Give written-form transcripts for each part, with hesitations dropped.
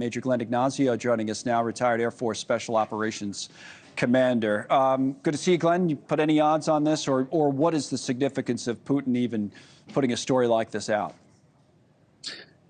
Major Glenn Ignazio joining us now, retired Air Force Special Operations Commander. Good to see you, Glenn. You put any odds on this, or what is the significance of Putin even putting a story like this out?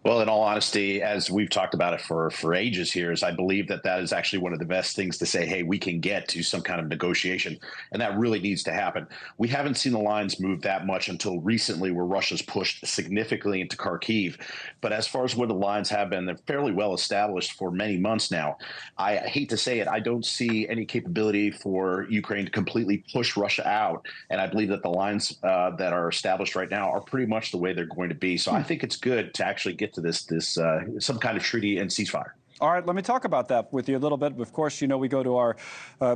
Well, in all honesty, as we've talked about it for ages here, is I believe that is actually one of the best things to say, hey, we can get to some kind of negotiation. And that really needs to happen. We haven't seen the lines move that much until recently, where Russia's pushed significantly into Kharkiv. But as far as what the lines have been, they're fairly well established for many months now. I hate to say it, I don't see any capability for Ukraine to completely push Russia out. And I believe that the lines that are established right now are pretty much the way they're going to be. So I think it's good to actually get to this some kind of treaty and ceasefire. All right, let me talk about that with you a little bit. Of course, you know, we go to our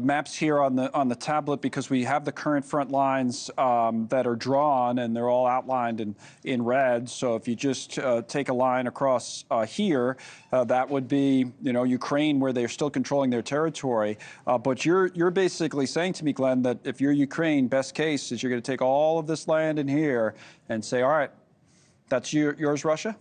maps here on the tablet because we have the current front lines that are drawn, and they're all outlined in red. So if you just take a line across here, that would be, you know, Ukraine, where they're still controlling their territory. But you're basically saying to me, Glenn, that if you're Ukraine, best case is you're going to take all of this land in here and say, all right, that's yours, Russia?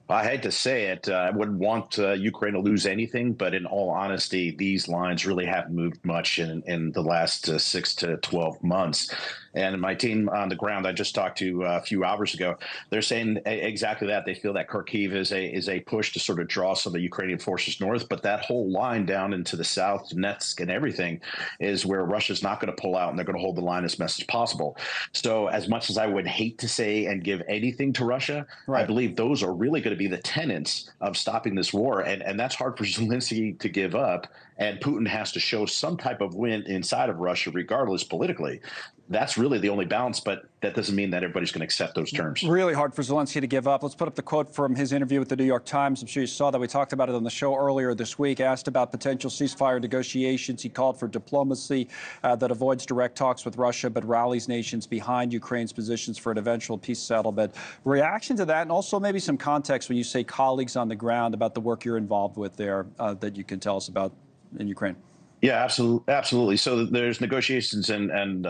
I hate to say it, I wouldn't want Ukraine to lose anything, but in all honesty, these lines really haven't moved much in the last 6 to 12 months. And my team on the ground, I just talked to a few hours ago, they're saying exactly that. They feel that Kharkiv is a push to sort of draw some of the Ukrainian forces north, but that whole line down into the south, Donetsk and everything, is where Russia's not going to pull out, and they're going to hold the line as best as possible. So as much as I would hate to say and give anything to Russia, right, I believe those are really going to be the tenets of stopping this war. And that's hard for Zelensky to give up. And Putin has to show some type of win inside of Russia, regardless politically. That's really the only balance, but that doesn't mean that everybody's going to accept those terms. Really hard for Zelensky to give up. Let's put up the quote from his interview with the New York Times. I'm sure you saw that. We talked about it on the show earlier this week. Asked about potential ceasefire negotiations, he called for diplomacy that avoids direct talks with Russia, but rallies nations behind Ukraine's positions for an eventual peace settlement. Reaction to that, and also maybe some context when you say colleagues on the ground about the work you're involved with there that you can tell us about in Ukraine. Yeah, absolutely. So there's negotiations and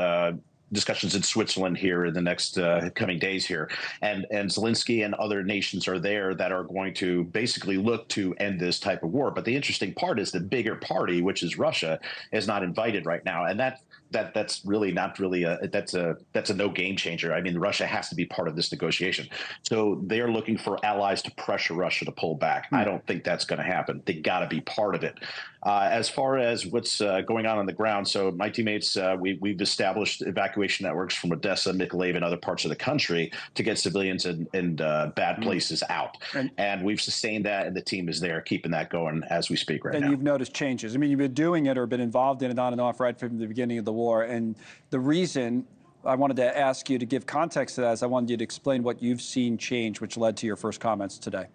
discussions in Switzerland here in the next coming days here. And Zelensky and other nations are there that are going to basically look to end this type of war. But the interesting part is the bigger party, which is Russia, is not invited right now. And that's really not really that's a no game changer. I mean, Russia has to be part of this negotiation. So they're looking for allies to pressure Russia to pull back. I don't think that's going to happen. They got to be part of it. As far as what's going on the ground, so my teammates, we've established evacuation networks from Odessa, Mykolaiv, and other parts of the country to get civilians in bad places out. And we've sustained that, and the team is there keeping that going as we speak right now. And you've noticed changes. I mean, you've been doing it or been involved in it on and off right from the beginning of the war. And the reason I wanted to ask you to give context to that is I wanted you to explain what you've seen change, which led to your first comments today.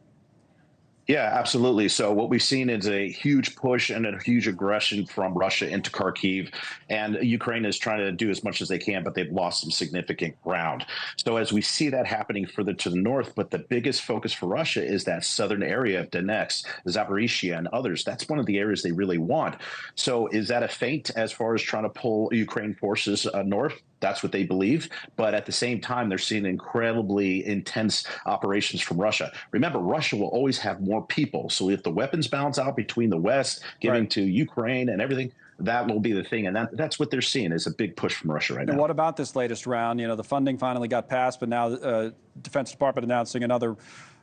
Yeah, absolutely. So what we've seen is a huge push and a huge aggression from Russia into Kharkiv, and Ukraine is trying to do as much as they can, but they've lost some significant ground. So as we see that happening further to the north, but the biggest focus for Russia is that southern area of Donetsk, Zaporizhia, and others. That's one of the areas they really want. So is that a feint as far as trying to pull Ukraine forces north? That's what they believe. But at the same time, they're seeing incredibly intense operations from Russia. Remember, Russia will always have more people. So if the weapons balance out between the West, giving to Ukraine and everything, that will be the thing. And that's what they're seeing is a big push from Russia right now. And what about this latest round? You know, the funding finally got passed, but now the Defense Department announcing another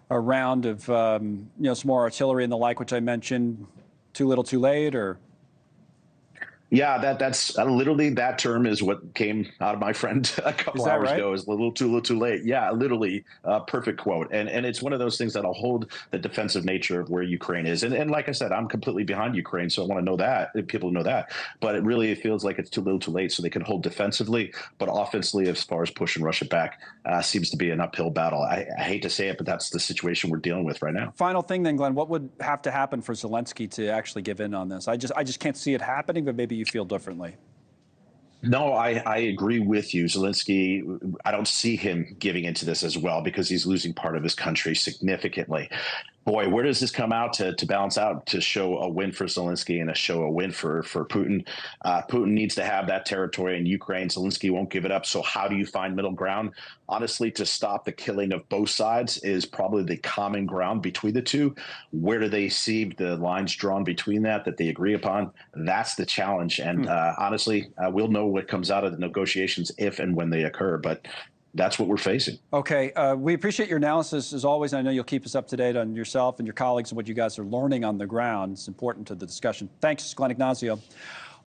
round of, you know, some more artillery and the like, which I mentioned. Too little, too late, or? Yeah, that's literally that term is what came out of my friend a couple hours ago. Is a little too late. Yeah, literally perfect quote. And it's one of those things that'll hold the defensive nature of where Ukraine is. And like I said, I'm completely behind Ukraine, so I want to know that people know that. But it really feels like it's too little, too late. So they can hold defensively, but offensively, as far as pushing Russia back, seems to be an uphill battle. I hate to say it, but that's the situation we're dealing with right now. Final thing, then, Glenn, what would have to happen for Zelensky to actually give in on this? I just can't see it happening, but maybe you feel differently. No, I agree with you. Zelensky, I don't see him giving into this as well because he's losing part of his country significantly. Boy, where does this come out to balance out to show a win for Zelensky and show a win for Putin? Putin needs to have that territory in Ukraine. Zelensky won't give it up. So how do you find middle ground? Honestly, to stop the killing of both sides is probably the common ground between the two. Where do they see the lines drawn between that they agree upon? That's the challenge. And honestly, we'll know what comes out of the negotiations if and when they occur. But that's what we're facing. Okay. We appreciate your analysis as always. I know you'll keep us up to date on yourself and your colleagues and what you guys are learning on the ground. It's important to the discussion. Thanks, Glenn Ignacio.